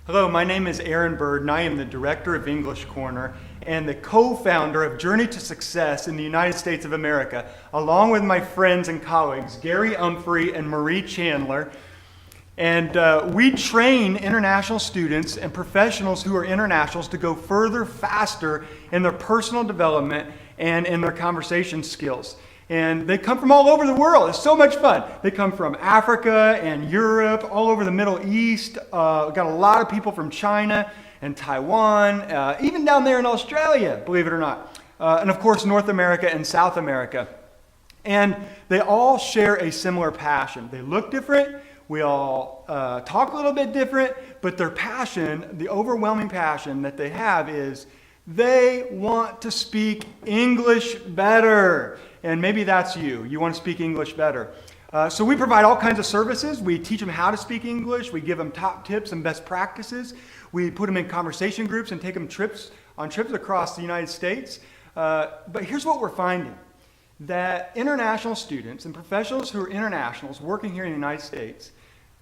Hello, my name is Aaron Bird, and I am the Director of English Corner and the co-founder of Journey to Success in the United States of America, along with my friends and colleagues, Gary Umphrey and Marie Chandler. And we train international students and professionals who are internationals to go further, faster in their personal development and in their conversation skills. And they come from all over the world. It's so much fun. They come from Africa and Europe, all over the Middle East. We've got a lot of people from China and Taiwan, even down there in Australia, believe it or not. And of course, North America and South America. And they all share a similar passion. They look different. We all talk a little bit different, but their passion, the overwhelming passion that they have is they want to speak English better. And maybe that's you. You want to speak English better. So we provide all kinds of services. We teach them how to speak English. We give them top tips and best practices. We put them in conversation groups and take them on trips across the United States. But here's what we're finding. That international students and professionals who are internationals working here in the United States,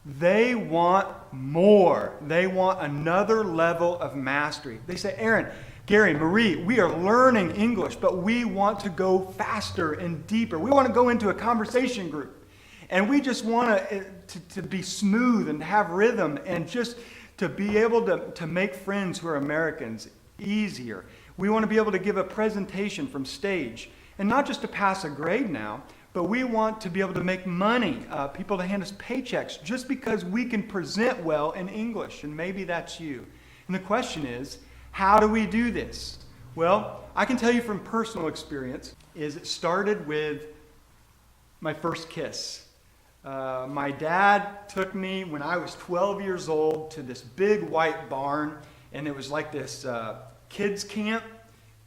they want more. They want another level of mastery. They say, Aaron, Gary, Marie, we are learning English, but we want to go faster and deeper. We want to go into a conversation group. And we just want to be smooth and have rhythm and just to be able to make friends who are Americans easier. We want to be able to give a presentation from stage. And not just to pass a grade now, but we want to be able to make money, people to hand us paychecks just because we can present well in English. And maybe that's you. And the question is, how do we do this? Well, I can tell you from personal experience is it started with my first kiss. My dad took me when I was 12 years old to this big white barn, and it was like this kids camp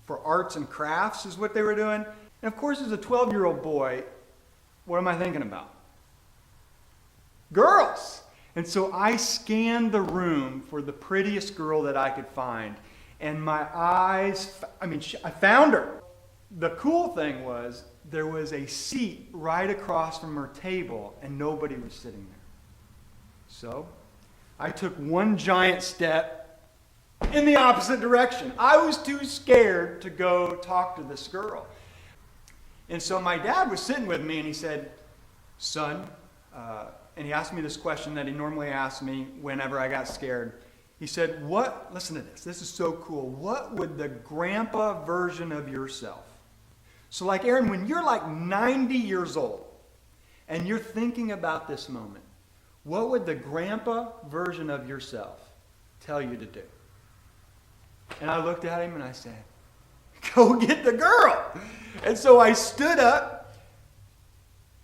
for arts and crafts is what they were doing. And of course, as a 12-year-old boy, what am I thinking about? Girls! And so I scanned the room for the prettiest girl that I could find. And my eyes, I found her. The cool thing was there was a seat right across from her table and nobody was sitting there. So I took one giant step in the opposite direction. I was too scared to go talk to this girl. And so my dad was sitting with me and he said, son, and he asked me this question that he normally asked me whenever I got scared. He said, listen to this is so cool. What would the grandpa version of yourself? So like Aaron, when you're like 90 years old and you're thinking about this moment, what would the grandpa version of yourself tell you to do? And I looked at him and I said, go get the girl. And so I stood up,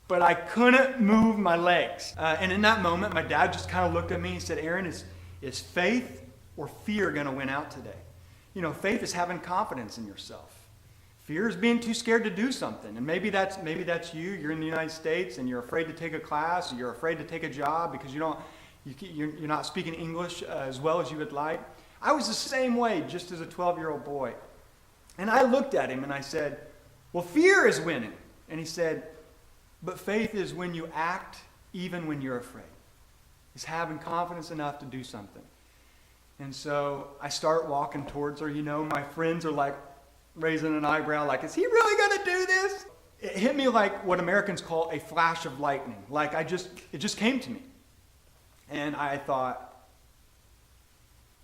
but I couldn't move my legs. And in that moment, my dad just kind of looked at me and said, Aaron, is faith or fear going to win out today? You know, faith is having confidence in yourself. Fear is being too scared to do something. And maybe that's you. You're in the United States and you're afraid to take a class, or you're afraid to take a job because you're not speaking English as well as you would like. I was the same way just as a 12-year-old boy. And I looked at him and I said, well, fear is winning. And he said, but faith is when you act even when you're afraid. It's having confidence enough to do something. And so I start walking towards her. You know, my friends are like raising an eyebrow like, is he really going to do this? It hit me like what Americans call a flash of lightning. Like it just came to me. And I thought,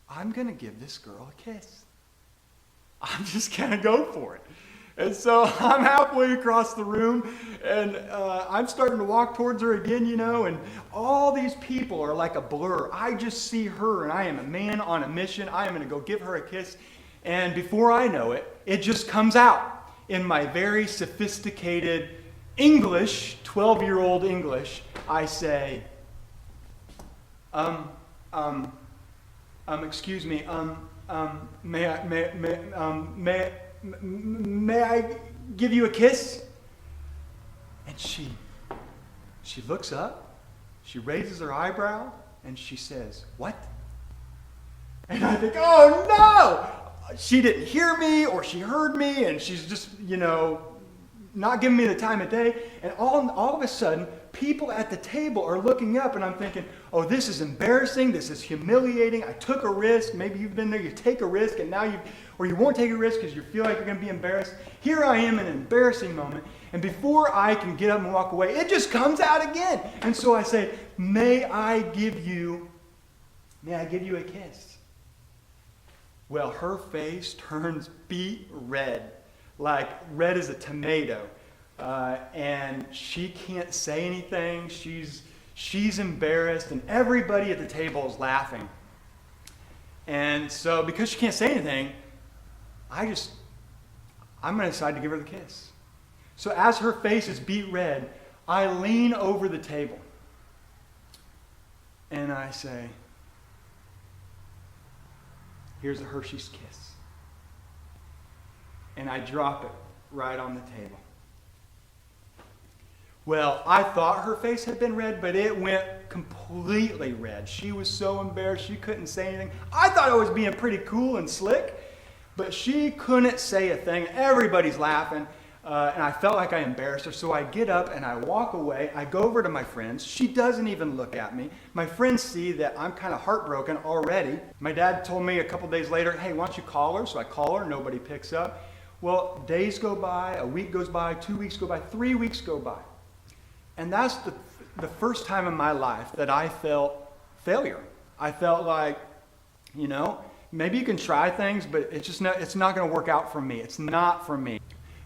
I'm going to give this girl a kiss. I'm just going to go for it. And so I'm halfway across the room, and I'm starting to walk towards her again, you know, and all these people are like a blur. I just see her, and I am a man on a mission. I am going to go give her a kiss. And before I know it, it just comes out in my very sophisticated English, 12-year-old English. I say, excuse me, may I give you a kiss? And she looks up, she raises her eyebrow, and she says, what? And I think, oh no! She didn't hear me, or she heard me, and she's just, you know, not giving me the time of day. And all of a sudden, people at the table are looking up, and I'm thinking, oh, this is embarrassing. This is humiliating. I took a risk. Maybe you've been there. You take a risk, and now or you won't take a risk because you feel like you're going to be embarrassed. Here I am in an embarrassing moment, and before I can get up and walk away, it just comes out again. And so I say, may I give you a kiss? Well, her face turns beet red, like red as a tomato. And she can't say anything. She's embarrassed, and everybody at the table is laughing. And so because she can't say anything, I'm going to decide to give her the kiss. So as her face is beet red, I lean over the table and I say, here's a Hershey's Kiss. And I drop it right on the table. Well, I thought her face had been red, but it went completely red. She was so embarrassed, she couldn't say anything. I thought I was being pretty cool and slick, but she couldn't say a thing. Everybody's laughing, and I felt like I embarrassed her. So I get up and I walk away. I go over to my friends. She doesn't even look at me. My friends see that I'm kind of heartbroken already. My dad told me a couple days later, hey, why don't you call her? So I call her. Nobody picks up. Well, days go by, a week goes by, 2 weeks go by, 3 weeks go by. And that's the first time in my life that I felt failure. I felt like, maybe you can try things, but it's not going to work out for me. It's not for me.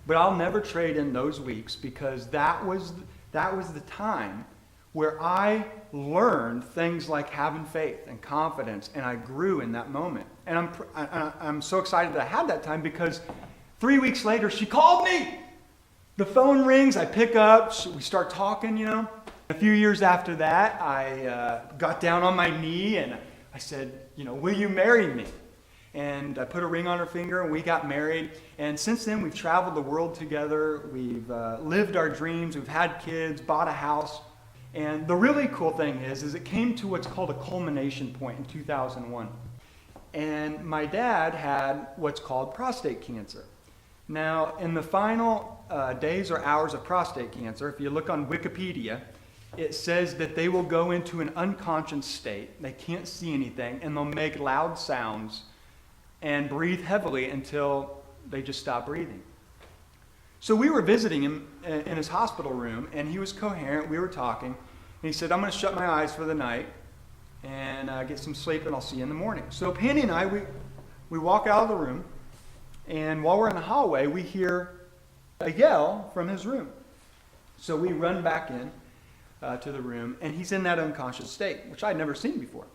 But I'll never trade in those weeks, because that was the time where I learned things like having faith and confidence, and I grew in that moment. And I'm so excited that I had that time, because 3 weeks later she called me. The phone rings, I pick up, we start talking, A few years after that, I got down on my knee and I said, will you marry me? And I put a ring on her finger and we got married. And since then, we've traveled the world together. We've lived our dreams. We've had kids, bought a house. And the really cool thing is it came to what's called a culmination point in 2001. And my dad had what's called prostate cancer. Now, in the final days or hours of prostate cancer, if you look on Wikipedia, it says that they will go into an unconscious state. They can't see anything, and they'll make loud sounds and breathe heavily until they just stop breathing. So we were visiting him in his hospital room, and he was coherent. We were talking, and he said, I'm going to shut my eyes for the night and get some sleep, and I'll see you in the morning. So Penny and I, we walk out of the room, and while we're in the hallway, we hear a yell from his room. So we run back in to the room, and he's in that unconscious state, which I'd never seen before.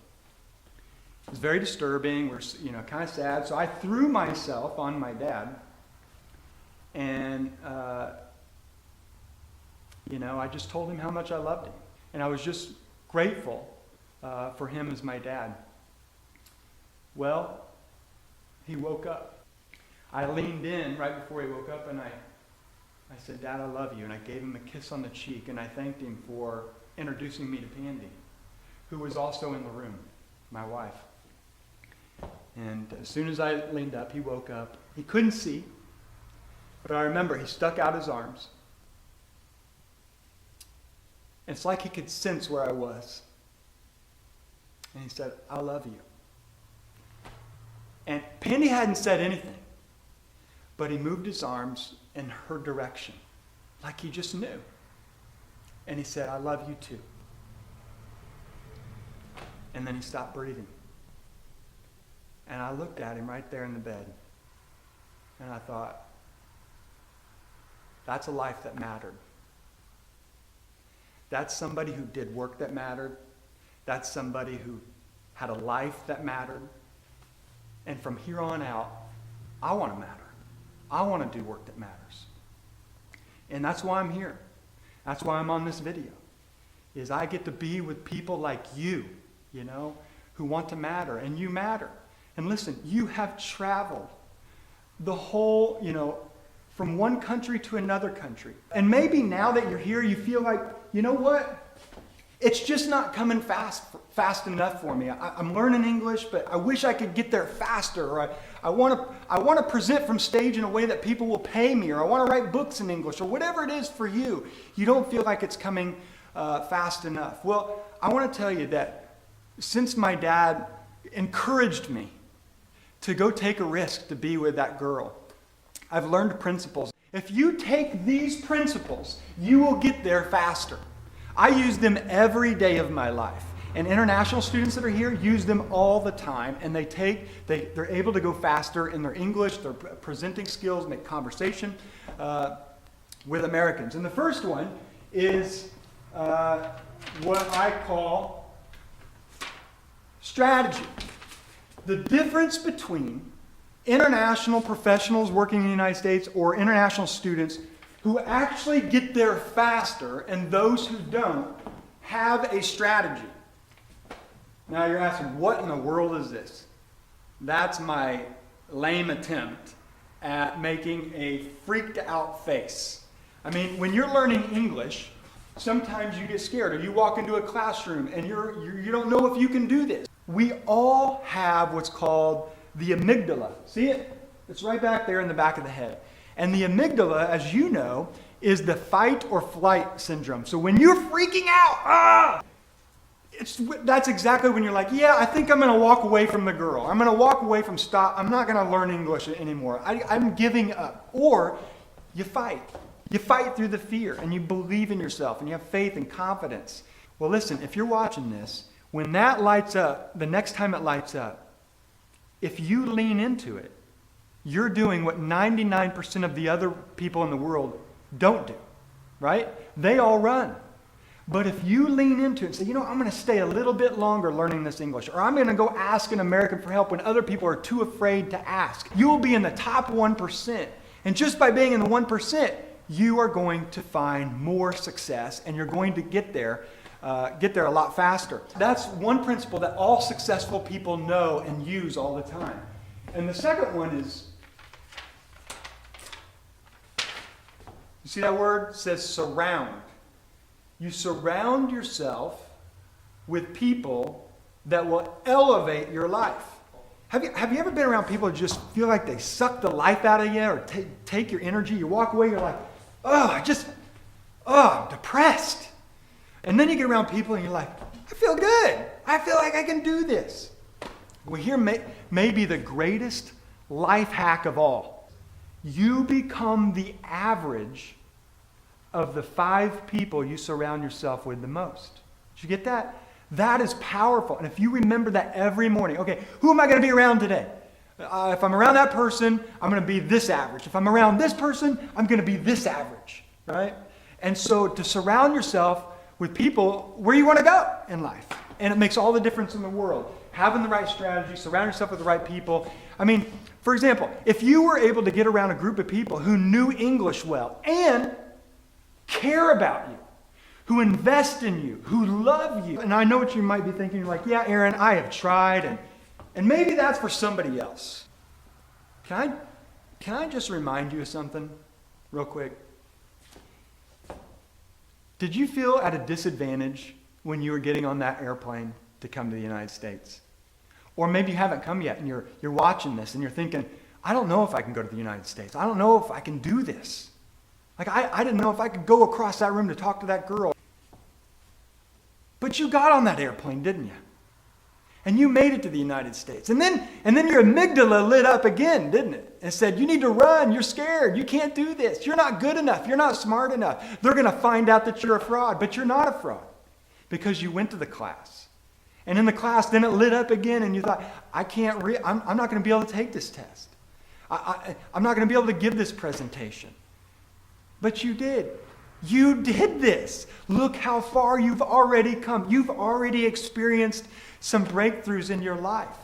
It was very disturbing. We're kind of sad. So I threw myself on my dad, and I just told him how much I loved him, and I was just grateful for him as my dad. Well, he woke up. I leaned in right before he woke up, and I said, Dad, I love you. And I gave him a kiss on the cheek, and I thanked him for introducing me to Pandy, who was also in the room, my wife. And as soon as I leaned up, he woke up. He couldn't see, but I remember he stuck out his arms. It's like he could sense where I was. And he said, I love you. And Pandy hadn't said anything, but he moved his arms in her direction, like he just knew. And he said, I love you too. And then he stopped breathing. And I looked at him right there in the bed. And I thought, that's a life that mattered. That's somebody who did work that mattered. That's somebody who had a life that mattered. And from here on out, I want to matter. I want to do work that matters. And that's why I'm here. That's why I'm on this video. Is I get to be with people like you, who want to matter. And you matter. And listen, you have traveled the whole, from one country to another country. And maybe now that you're here, you feel like, you know what? It's just not coming fast enough for me. I'm learning English, but I wish I could get there faster. Or I want to present from stage in a way that people will pay me. Or I want to write books in English. Or whatever it is for you. You don't feel like it's coming fast enough? Well, I want to tell you that since my dad encouraged me to go take a risk to be with that girl, I've learned principles. If you take these principles, you will get there faster. I use them every day of my life. And international students that are here use them all the time, and they're able to go faster in their English, their presenting skills, make conversation with Americans. And the first one is what I call strategy. The difference between international professionals working in the United States or international students who actually get there faster and those who don't have a strategy. Now you're asking, what in the world is this? That's my lame attempt at making a freaked out face. I mean, when you're learning English, sometimes you get scared, or you walk into a classroom and you don't know if you can do this. We all have what's called the amygdala. See it? It's right back there in the back of the head. And the amygdala, as you know, is the fight or flight syndrome. So when you're freaking out, that's exactly when you're like, yeah, I think I'm going to walk away from the girl. I'm going to walk away from stop. I'm not going to learn English anymore. I'm giving up. Or you fight. You fight through the fear, and you believe in yourself, and you have faith and confidence. Well, listen, if you're watching this, when that lights up, the next time it lights up, if you lean into it, you're doing what 99% of the other people in the world don't do, right? They all run. But if you lean into it and say, I'm going to stay a little bit longer learning this English, or I'm going to go ask an American for help when other people are too afraid to ask, you will be in the top 1%. And just by being in the 1%, you are going to find more success, and you're going to get there a lot faster. That's one principle that all successful people know and use all the time. And the second one is, you see that word? It says surround. You surround yourself with people that will elevate your life. Have you ever been around people who just feel like they suck the life out of you or take your energy? You walk away, you're like, I'm depressed. And then you get around people and you're like, I feel good. I feel like I can do this. Well, here may be the greatest life hack of all. You become the average of the 5 people you surround yourself with the most. Did you get that? That is powerful. And if you remember that every morning, okay, who am I going to be around today? If I'm around that person, I'm going to be this average. If I'm around this person, I'm going to be this average, right? And so to surround yourself with people where you want to go in life. And it makes all the difference in the world. Having the right strategy, surround yourself with the right people. I mean, for example, if you were able to get around a group of people who knew English well and care about you, who invest in you, who love you. And I know what you might be thinking. You're like, yeah, Aaron, I have tried, and maybe that's for somebody else. Can I just remind you of something real quick? Did you feel at a disadvantage when you were getting on that airplane to come to the United States? Or maybe you haven't come yet and you're watching this and you're thinking, I don't know if I can go to the United States. I don't know if I can do this. Like, I didn't know if I could go across that room to talk to that girl. But you got on that airplane, didn't you? And you made it to the United States. And then your amygdala lit up again, didn't it? And said, you need to run. You're scared. You can't do this. You're not good enough. You're not smart enough. They're going to find out that you're a fraud. But you're not a fraud because you went to the class. And in the class, then it lit up again and you thought, I'm not going to be able to take this test. I'm not going to be able to give this presentation. But you did. You did this. Look how far you've already come. You've already experienced some breakthroughs in your life.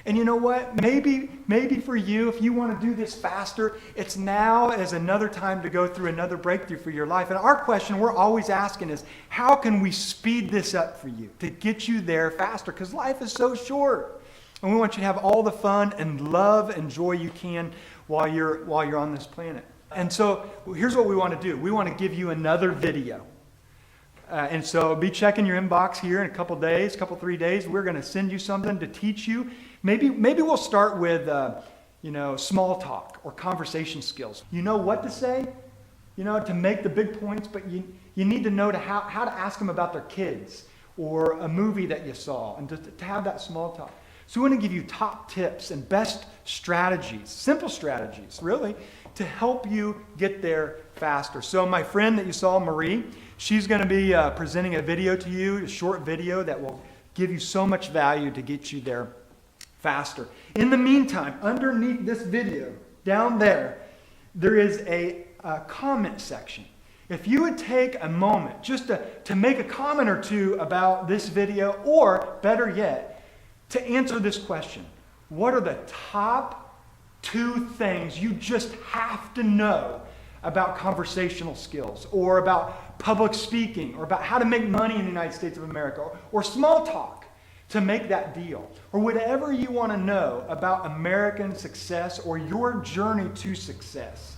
And you know what? Maybe for you, if you want to do this faster, it's now as another time to go through another breakthrough for your life. And our question we're always asking is, how can we speed this up for you to get you there faster? Because life is so short. And we want you to have all the fun and love and joy you can while you're on this planet. And so here's what we want to do. We want to give you another video. And so be checking your inbox here in a couple days, 3 days. We're going to send you something to teach you. Maybe we'll start with small talk or conversation skills. You know what to say, to make the big points, but you need to know how to ask them about their kids or a movie that you saw, and to have that small talk. So we want to give you top tips and best strategies, simple strategies, really, to help you get there faster. So my friend that you saw, Marie, she's going to be presenting a video to you, a short video that will give you so much value to get you there faster. In the meantime, underneath this video, down there, there is a comment section. If you would take a moment just to make a comment or two about this video, or better yet, to answer this question: what are the top 2 things you just have to know about conversational skills, or about public speaking, or about how to make money in the United States of America, or small talk to make that deal, or whatever you want to know about American success or your journey to success?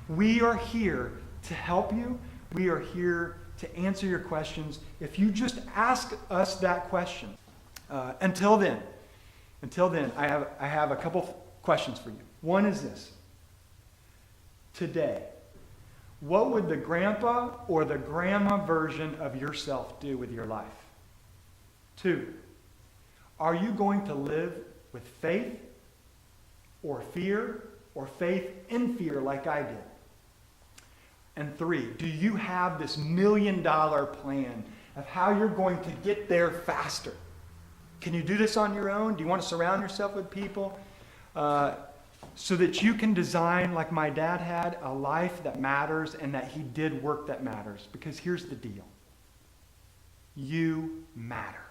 We are here to help you. We are here to answer your questions if you just ask us that question. Until then, I have a couple questions for you. One is this: today, what would the grandpa or the grandma version of yourself do with your life? 2, are you going to live with faith or fear, or faith in fear like I did? And 3, do you have this $1 million plan of how you're going to get there faster? Can you do this on your own? Do you want to surround yourself with people so that you can design, like my dad had, a life that matters, and that he did work that matters? Because here's the deal: you matter.